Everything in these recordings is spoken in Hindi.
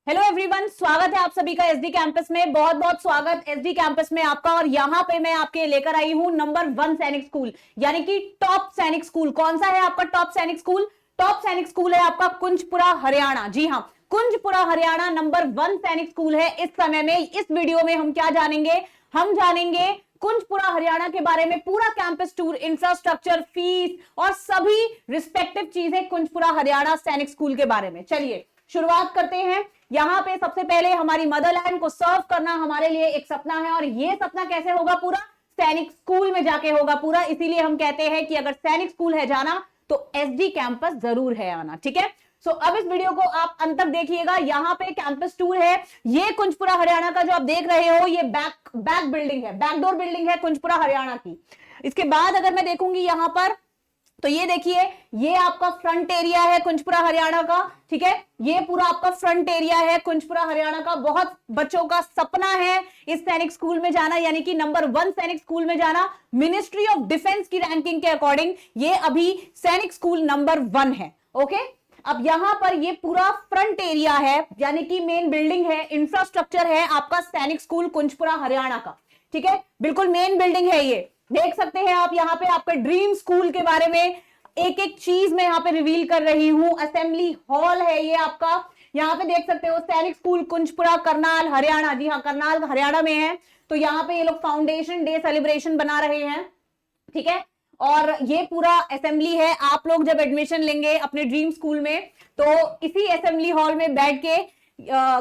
हेलो एवरीवन, स्वागत है आप सभी का एसडी कैंपस में। बहुत बहुत स्वागत एसडी कैंपस में आपका। और यहाँ पे मैं आपके लेकर आई हूँ नंबर 1 सैनिक स्कूल, यानी कि टॉप सैनिक स्कूल। कौन सा है आपका टॉप सैनिक स्कूल? टॉप सैनिक स्कूल है आपका कुंजपुरा हरियाणा। जी हाँ, कुंजपुरा हरियाणा नंबर 1 सैनिक स्कूल है। इस समय में इस वीडियो में हम क्या जानेंगे? हम जानेंगे कुंजपुरा हरियाणा के बारे में, पूरा कैंपस टूर, इंफ्रास्ट्रक्चर, फीस और सभी रिस्पेक्टिव चीजें कुंजपुरा हरियाणा सैनिक स्कूल के बारे में। चलिए शुरुआत करते हैं। यहाँ पे सबसे पहले हमारी मदरलैंड को सर्व करना हमारे लिए एक सपना है, और ये सपना कैसे होगा? पूरा सैनिक स्कूल में जाके होगा पूरा। इसीलिए हम कहते हैं कि अगर सैनिक स्कूल है जाना तो एसडी कैंपस जरूर है आना। ठीक है, सो अब इस वीडियो को आप अंत तक देखिएगा। यहाँ पे कैंपस टूर है। ये कुंजपुरा हरियाणा का जो आप देख रहे हो, ये बैक बिल्डिंग है, बैकडोर बिल्डिंग है कुंजपुरा हरियाणा की। इसके बाद अगर मैं देखूंगी यहाँ पर, तो ये देखिए, ये आपका फ्रंट एरिया है कुंजपुरा हरियाणा का। ठीक है, ये पूरा आपका फ्रंट एरिया है कुंजपुरा हरियाणा का। बहुत बच्चों का सपना है इस सैनिक स्कूल में जाना, यानी कि नंबर 1 सैनिक स्कूल में जाना। मिनिस्ट्री ऑफ डिफेंस की रैंकिंग के अकॉर्डिंग ये अभी सैनिक स्कूल नंबर 1 है। ओके, अब यहां पर ये पूरा फ्रंट एरिया है, यानी कि मेन बिल्डिंग है, इंफ्रास्ट्रक्चर है आपका सैनिक स्कूल कुंजपुरा हरियाणा का। ठीक है, बिल्कुल मेन बिल्डिंग है ये। देख सकते हैं आप यहाँ पे आपका ड्रीम स्कूल के बारे में एक एक चीज मैं यहाँ पे रिवील कर रही हूँ। असेंबली हॉल है ये आपका। यहाँ पे देख सकते हो सैनिक स्कूल कुंजपुरा, करनाल हरियाणा। जी हाँ, करनाल हरियाणा में है। तो यहाँ पे ये लोग फाउंडेशन डे सेलिब्रेशन बना रहे हैं। ठीक है, और ये पूरा असेंबली है। आप लोग जब एडमिशन लेंगे अपने ड्रीम स्कूल में, तो इसी असेंबली हॉल में बैठ के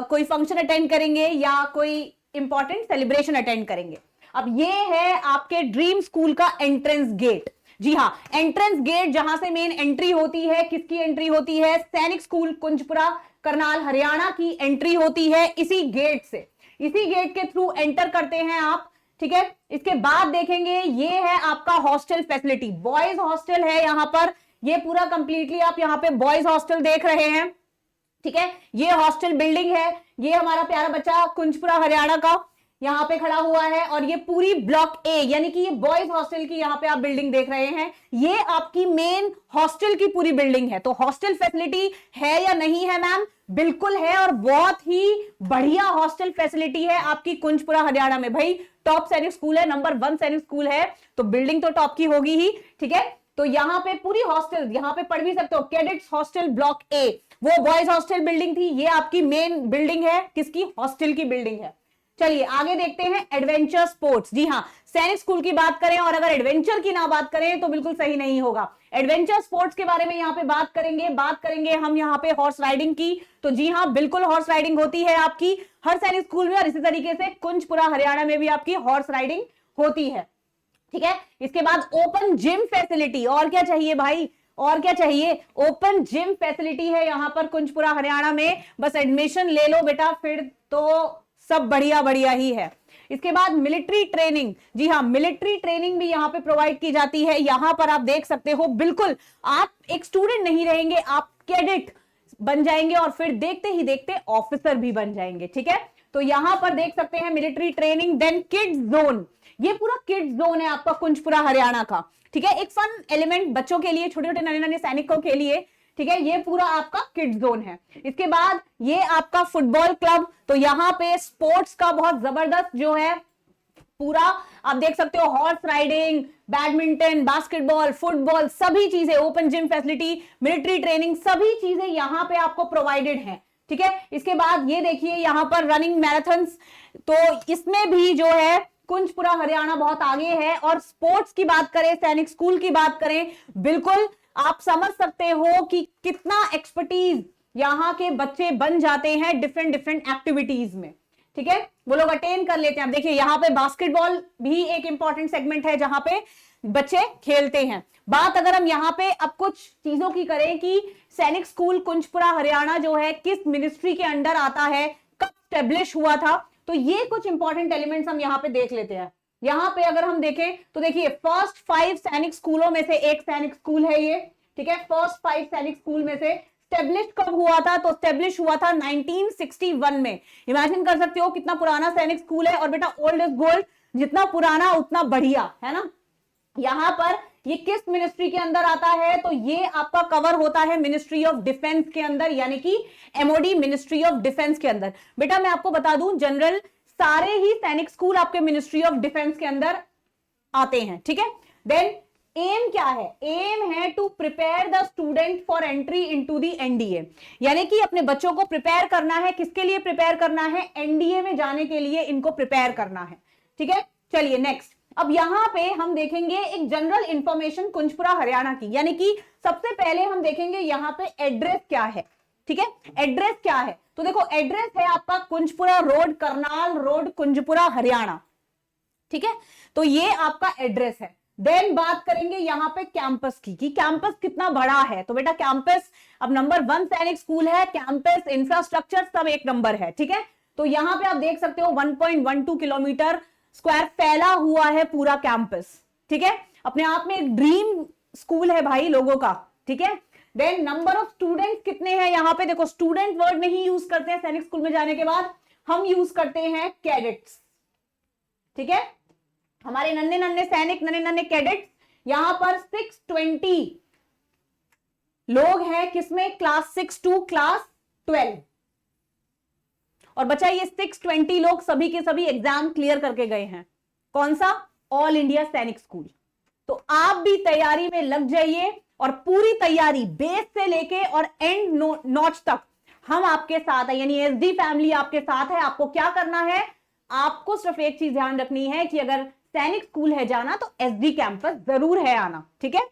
कोई फंक्शन अटेंड करेंगे या कोई इंपॉर्टेंट सेलिब्रेशन अटेंड करेंगे। अब ये है आपके ड्रीम स्कूल का एंट्रेंस गेट। जी हाँ, एंट्रेंस गेट, जहां से मेन एंट्री होती है। किसकी एंट्री होती है? सैनिक स्कूल कुंजपुरा करनाल हरियाणा की एंट्री होती है इसी गेट से। इसी गेट के थ्रू एंटर करते हैं आप। ठीक है, इसके बाद देखेंगे ये है आपका हॉस्टल फैसिलिटी। बॉयज हॉस्टल है यहाँ पर। ये पूरा कंप्लीटली आप यहाँ पे बॉयज हॉस्टल देख रहे हैं। ठीक है, ये हॉस्टल बिल्डिंग है। ये हमारा प्यारा बच्चा कुंजपुरा हरियाणा का यहाँ पे खड़ा हुआ है। और ये पूरी ब्लॉक ए, यानी कि ये बॉयज हॉस्टल की यहाँ पे आप बिल्डिंग देख रहे हैं। ये आपकी मेन हॉस्टल की पूरी बिल्डिंग है। तो हॉस्टल फैसिलिटी है या नहीं है मैम? बिल्कुल है, और बहुत ही बढ़िया हॉस्टल फैसिलिटी है आपकी कुंजपुरा हरियाणा में। भाई टॉप सैनिक स्कूल है, नंबर 1 सैनिक स्कूल है, तो बिल्डिंग तो टॉप की होगी ही। ठीक है, तो यहाँ पे पूरी हॉस्टल, यहाँ पे पढ़ भी सकते हो, कैडेट्स हॉस्टल ब्लॉक ए, वो बॉयज हॉस्टल बिल्डिंग थी। ये आपकी मेन बिल्डिंग है, किसकी? हॉस्टल की बिल्डिंग है। चलिए आगे देखते हैं एडवेंचर स्पोर्ट्स। जी हाँ, सैनिक स्कूल की बात करें और अगर एडवेंचर की ना बात करें तो बिल्कुल सही नहीं होगा। एडवेंचर स्पोर्ट्स के बारे में यहाँ पे बात करेंगे हम यहाँ पे हॉर्स राइडिंग की। तो जी हाँ, बिल्कुल हॉर्स राइडिंग होती है आपकी हर सैनिक स्कूल में, और इसी तरीके से कुंजपुरा हरियाणा में भी आपकी हॉर्स राइडिंग होती है। ठीक है, इसके बाद ओपन जिम फैसिलिटी। और क्या चाहिए भाई, और क्या चाहिए? ओपन जिम फैसिलिटी है यहाँ पर कुंजपुरा हरियाणा में। बस एडमिशन ले लो बेटा, फिर तो सब बढ़िया बढ़िया ही है। इसके बाद मिलिट्री ट्रेनिंग। जी हाँ, मिलिट्री ट्रेनिंग भी यहाँ पे प्रोवाइड की जाती है। यहाँ पर आप देख सकते हो, बिल्कुल आप एक स्टूडेंट नहीं रहेंगे, आप कैडेट बन जाएंगे और फिर देखते ही देखते ऑफिसर भी बन जाएंगे। ठीक है, तो यहां पर देख सकते हैं military training. Then kids zone, ये पूरा किड्स जोन है आपका कुंजपुरा हरियाणा का। ठीक है, एक फन एलिमेंट बच्चों के लिए, छोटे छोटे नन्हे नन्हे सैनिकों के लिए। ठीक है, ये पूरा आपका किड्स जोन है। इसके बाद ये आपका फुटबॉल क्लब। तो यहाँ पे स्पोर्ट्स का बहुत जबरदस्त जो है पूरा आप देख सकते हो, horse riding, badminton, basketball, football, सभी चीजें, open gym facility, military training, सभी चीजें यहाँ पे आपको प्रोवाइडेड है। ठीक है, इसके बाद ये देखिए यहाँ पर रनिंग मैराथन्स, तो इसमें भी जो है कुंजपुरा हरियाणा बहुत आगे है। और स्पोर्ट्स की बात करें, सैनिक स्कूल की बात करें, बिल्कुल आप समझ सकते हो कि कितना एक्सपर्टीज यहाँ के बच्चे बन जाते हैं डिफरेंट डिफरेंट एक्टिविटीज में। ठीक है, वो लोग अटेन कर लेते हैं। आप देखिए यहाँ पे बास्केटबॉल भी एक इंपॉर्टेंट सेगमेंट है जहां पे बच्चे खेलते हैं। बात अगर हम यहाँ पे अब कुछ चीजों की करें कि सैनिक स्कूल कुंजपुरा हरियाणा जो है किस मिनिस्ट्री के अंडर आता है, कब स्टेब्लिश हुआ था, तो ये कुछ इंपॉर्टेंट एलिमेंट्स हम यहाँ पे देख लेते हैं। यहाँ पे अगर हम देखें तो देखिए, फर्स्ट 5 सैनिक स्कूलों में से एक सैनिक स्कूल है ये। ठीक है, फर्स्ट 5 सैनिक स्कूल में से स्टेब्लिश कब हुआ था? तो स्टेब्लिश हुआ था 1961 में। इमेजिन कर सकते हो कितना पुराना सैनिक स्कूल है। और बेटा ओल्ड इज गोल्ड, जितना पुराना उतना बढ़िया है ना। यहां पर ये किस मिनिस्ट्री के अंदर आता है? तो ये आपका कवर होता है मिनिस्ट्री ऑफ डिफेंस के अंदर, यानी कि एमओडी, मिनिस्ट्री ऑफ डिफेंस के अंदर। बेटा मैं आपको बता दूं, जनरल सारे ही सैनिक स्कूल आपके मिनिस्ट्री ऑफ डिफेंस के अंदर आते हैं, ठीक है। देन एम क्या है? एम है to prepare the student for entry into the NDA, यानी कि अपने बच्चों को प्रिपेयर करना है। किसके लिए प्रिपेयर करना है? एनडीए में जाने के लिए इनको प्रिपेयर करना है, ठीक है। चलिए नेक्स्ट, अब यहां पे हम देखेंगे एक जनरल इंफॉर्मेशन कुंजपुरा हरियाणा की, यानी कि सबसे पहले हम देखेंगे यहां पे एड्रेस क्या है, ठीक है। एड्रेस क्या है? तो देखो एड्रेस है आपका कुंजपुरा रोड, करनाल रोड, कुंजपुरा हरियाणा, ठीक है। तो ये आपका एड्रेस है। देन बात करेंगे यहां पे कैंपस की, कि कैंपस कितना बड़ा है। तो बेटा कैंपस अब नंबर 1 सैनिक स्कूल है, कैंपस इंफ्रास्ट्रक्चर सब एक नंबर है, ठीक है। तो यहां पे आप देख सकते हो 1.12 किलोमीटर स्क्वायर फैला हुआ है पूरा कैंपस, ठीक है। अपने आप में एक ड्रीम स्कूल है भाई लोगों का, ठीक है। देन नंबर ऑफ स्टूडेंट्स कितने हैं यहां पे? देखो स्टूडेंट वर्ड नहीं यूज करते हैं सैनिक स्कूल में जाने के बाद, हम यूज करते हैं कैडेट्स, ठीक है। हमारे नन्हे नन्हे सैनिक, नन्हे नन्हे कैडेट्स, यहां पर 620 लोग हैं, किसमें? Class 6 to class 12। और बच्चा ये 620 लोग सभी के सभी एग्जाम क्लियर करके गए हैं। कौन सा? ऑल इंडिया सैनिक स्कूल। तो आप भी तैयारी में लग जाइए, और पूरी तैयारी बेस से लेके और एंड नॉच तक हम आपके साथ है, यानी एसडी फैमिली आपके साथ है। आपको क्या करना है? आपको सिर्फ एक चीज ध्यान रखनी है कि अगर सैनिक स्कूल है जाना तो एसडी कैंपस जरूर है आना, ठीक है।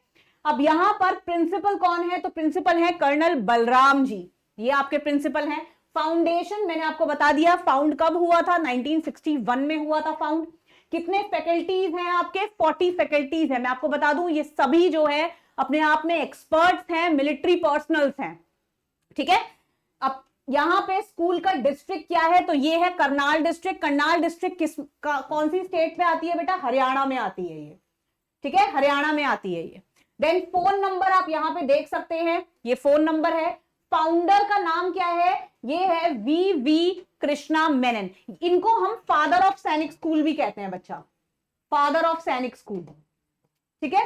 अब यहां पर प्रिंसिपल कौन है? तो प्रिंसिपल है कर्नल बलराम जी, ये आपके प्रिंसिपल हैं। फाउंडेशन मैंने आपको बता दिया, फाउंड कब हुआ था? 1961 में हुआ था फाउंड। कितने फैकल्टीज हैं आपके? 40 फैकल्टीज हैं। मैं आपको बता दूं ये सभी जो है अपने आप में एक्सपर्ट्स हैं, मिलिट्री पर्सनल्स हैं, ठीक है। अब यहां पे स्कूल का डिस्ट्रिक्ट क्या है? तो ये है करनाल डिस्ट्रिक्ट। करनाल डिस्ट्रिक्ट कौन सी स्टेट में आती है बेटा? हरियाणा में आती है ये, ठीक है, हरियाणा में आती है ये। देन फोन नंबर आप यहां पे देख सकते हैं, ये फोन नंबर है। फाउंडर का नाम क्या है? ये है वी कृष्णा मेनन। इनको हम फादर ऑफ सैनिक स्कूल भी कहते हैं बच्चा, फादर ऑफ सैनिक स्कूल, ठीक है।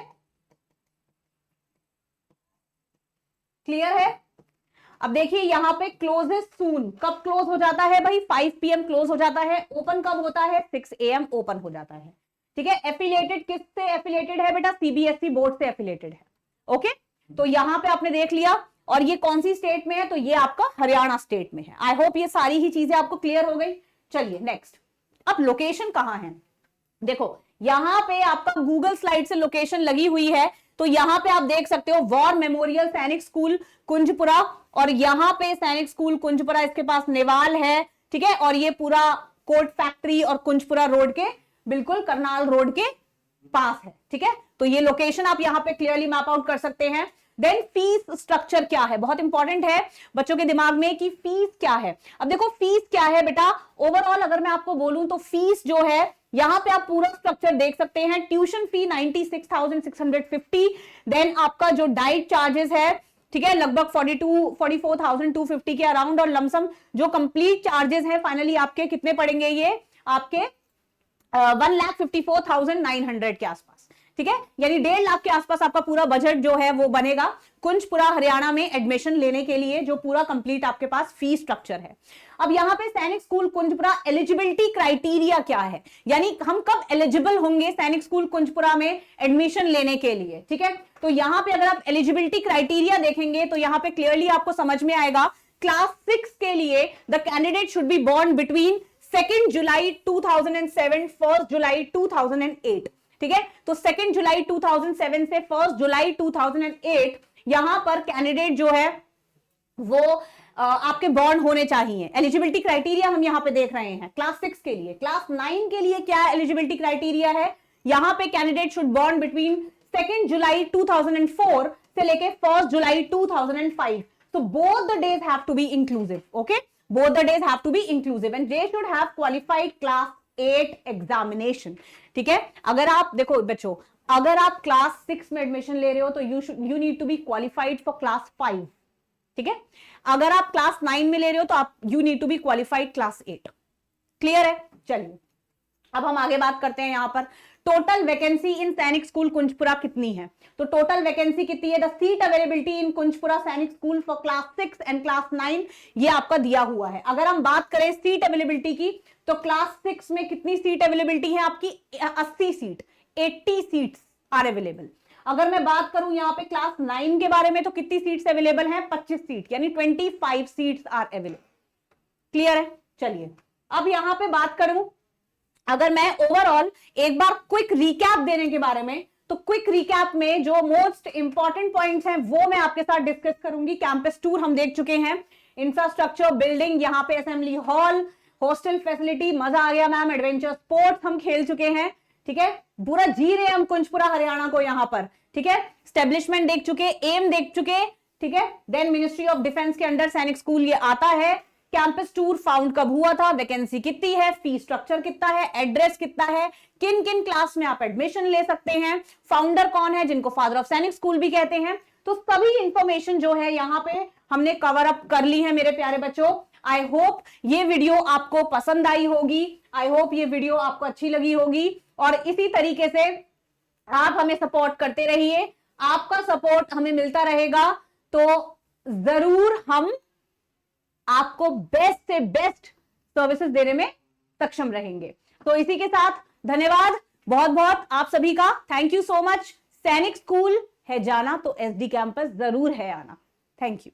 क्लियर है? अब देखिए यहां पे क्लोजेस सून, कब क्लोज हो जाता है भाई? 5 PM क्लोज हो जाता है। ओपन कब होता है? 6 AM ओपन हो जाता है, ठीक है। एफिलिएटेड किससे एफिलिएटेड है बेटा? सीबीएसई बोर्ड से एफिलिएटेड है, ओके। तो यहां पे आपने देख लिया, और ये कौन सी स्टेट में है? तो ये आपका हरियाणा स्टेट में है। आई होप ये सारी ही चीजें आपको क्लियर हो गई। चलिए नेक्स्ट, अब लोकेशन कहां है? देखो यहां पे आपका गूगल स्लाइड से लोकेशन लगी हुई है, तो यहां पे आप देख सकते हो वॉर मेमोरियल सैनिक स्कूल कुंजपुरा, और यहां पे सैनिक स्कूल कुंजपुरा, इसके पास नेवाल है, ठीक है। और ये पूरा कोट फैक्ट्री और कुंजपुरा रोड के बिल्कुल करनाल रोड के पास है, ठीक है। तो ये लोकेशन आप यहां पे क्लियरली मैप आउट कर सकते हैं। देन फीस स्ट्रक्चर क्या है? बहुत इंपॉर्टेंट है बच्चों के दिमाग में कि फीस क्या है। अब देखो फीस क्या है बेटा, ओवरऑल अगर मैं आपको बोलूं तो फीस जो है यहां पे आप पूरा स्ट्रक्चर देख सकते हैं। Tuition fee 96,650। देन आपका जो डाइट चार्जेस है, ठीक है, लगभग 44,250 के अराउंड, और लमसम जो कंप्लीट चार्जेस है फाइनली आपके कितने पड़ेंगे? ये आपके 1,54,900 के आसपास, ठीक है। यानी 1.5 लाख के आसपास आपका पूरा बजट जो है वो बनेगा कुंजपुरा हरियाणा में एडमिशन लेने के लिए, जो पूरा कंप्लीट आपके पास फी स्ट्रक्चर है। अब यहां पे सैनिक स्कूल कुंजपुरा एलिजिबिलिटी क्राइटेरिया क्या है, यानी हम कब एलिजिबल होंगे सैनिक स्कूल कुंजपुरा में एडमिशन लेने के लिए, ठीक है। तो यहां पे अगर आप एलिजिबिलिटी क्राइटेरिया देखेंगे तो यहां पे क्लियरली आपको समझ में आएगा। क्लास 6 के लिए the candidate should be born between 2 July 2007 1 July 2008, ठीक है। तो 2 जुलाई 2007 से 1 जुलाई 2008 यहां पर कैंडिडेट जो है वो आपके बॉर्न होने चाहिए। एलिजिबिलिटी क्राइटेरिया हम यहां पे देख रहे हैं क्लास 6 के लिए। क्लास 9 के लिए क्या एलिजिबिलिटी क्राइटेरिया है? यहां पे कैंडिडेट शुड बॉर्न बिटवीन 2 जुलाई 2004 से लेके 1 जुलाई 2005। So both the days have to be inclusive, okay? Both the days have to be inclusive and they should have qualified class 8 examination, ठीक है। अगर आप देखो बच्चों, अगर आप क्लास 6 में एडमिशन ले रहे हो तो you need to be qualified for class 5, ठीक है। अगर आप क्लास 9 में ले रहे हो तो आप you need to be qualified class 8। Clear है? चलिए अब हम आगे बात करते हैं यहां पर टोटल वैकेंसी इन सैनिक स्कूल कुंजपुरा कितनी है? तो टोटल वैकेंसी कितनी है? द सीट अवेलेबिलिटी इन कुंजपुरा सैनिक school for class 6 and class 9, ये आपका दिया हुआ है। अगर हम बात करें सीट अवेलेबिलिटी की, तो क्लास 6 में कितनी सीट अवेलेबिलिटी है आपकी? 80 सीट, 80 सीट्स आर अवेलेबल। अगर मैं बात करूं यहां पे क्लास 9 के बारे में, तो कितनी सीट्स अवेलेबल हैं? 25 सीट, यानी 25 सीट्स आर अवेलेबल। क्लियर है? चलिए अब यहां पे बात करूं, अगर मैं ओवरऑल एक बार क्विक रिकैप देने के बारे में, तो क्विक रिकैप में जो मोस्ट इंपॉर्टेंट पॉइंट्स हैं वो मैं आपके साथ डिस्कस करूंगी। कैंपस टूर हम देख चुके हैं, इंफ्रास्ट्रक्चर, बिल्डिंग, यहाँ पे असेंबली हॉल, हॉस्टल फैसिलिटी, मजा आ गया मैम, एडवेंचर स्पोर्ट्स हम खेल चुके हैं, ठीक है, पूरा जी रहे हम कुंजपुरा हरियाणा को यहाँ पर, ठीक है, स्टेब्लिशमेंट देख चुके, एम देख चुके, ठीक है, देन मिनिस्ट्री ऑफ डिफेंस के अंडर सैनिक स्कूल ये आता है। कैंपस टूर फाउंड कब हुआ था, वैकेंसी कितनी है, फी स्ट्रक्चर कितना है, एड्रेस कितना है, किन किन क्लास में आप एडमिशन ले सकते हैं, फाउंडर कौन है जिनको फादर ऑफ सैनिक स्कूल भी कहते हैं, तो सभी इंफॉर्मेशन जो है यहाँ पे हमने कवर अप कर ली है मेरे प्यारे बच्चों। आई होप ये वीडियो आपको पसंद आई होगी, आई होप ये वीडियो आपको अच्छी लगी होगी, और इसी तरीके से आप हमें सपोर्ट करते रहिए, आपका सपोर्ट हमें मिलता रहेगा तो जरूर हम आपको बेस्ट से बेस्ट सर्विसेज देने में सक्षम रहेंगे। तो इसी के साथ धन्यवाद बहुत बहुत आप सभी का, थैंक यू सो मच। सैनिक स्कूल है जाना तो एसडी कैंपस जरूर है आना। Thank you.